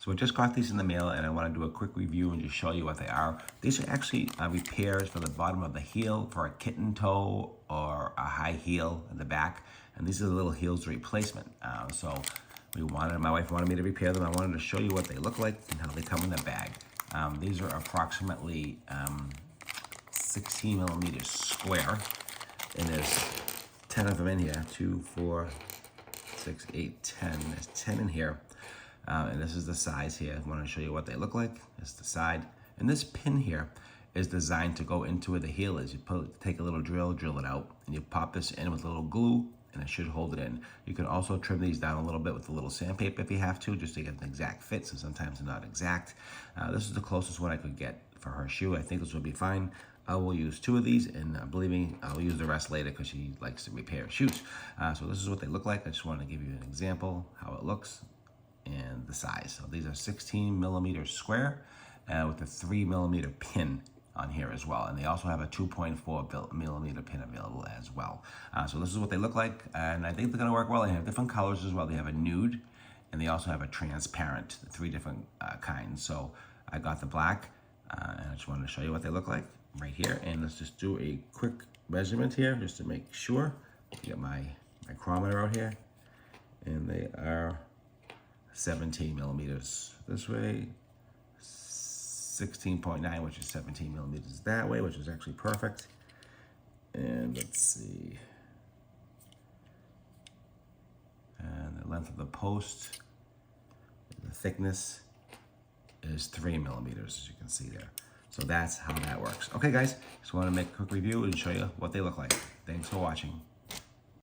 So I just got these in the mail and I want to do a quick review and just show you what they are. These are actually repairs for the bottom of the heel for a kitten toe or a high heel in the back. And these are the little heels replacement. So my wife wanted me to repair them. I wanted to show you what they look like and how they come in the bag. These are approximately 16 millimeters square. And there's 10 of them in here. 2, 4, 6, 8, 10. There's 10 in here. And this is the size here. I want to show you what they look like. This is the side. And this pin here is designed to go into where the heel is. You take a little drill it out, and you pop this in with a little glue, and it should hold it in. You can also trim these down a little bit with a little sandpaper if you have to, just to get an exact fit, so sometimes they're not exact. This is the closest one I could get for her shoe. I think this will be fine. I will use 2 of these, and believe me, I'll use the rest later because she likes to repair shoes. So this is what they look like. I just wanted to give you an example how it looks and the size. So these are 16 millimeters square with a 3 millimeter pin on here as well. And they also have a 2.4 millimeter pin available as well. So this is what they look like. And I think they're gonna work well. They have different colors as well. They have a nude and they also have a transparent, 3 different kinds. So I got the black and I just wanted to show you what they look like right here. And let's just do a quick measurement here just to make sure. Get my micrometer out here. And they are 17 millimeters this way, 16.9, which is 17 millimeters that way, which is actually perfect. And let's see. And the length of the post, the thickness is 3 millimeters, as you can see there. So that's how that works. Okay, guys, just want to make a quick review and show you what they look like. Thanks for watching.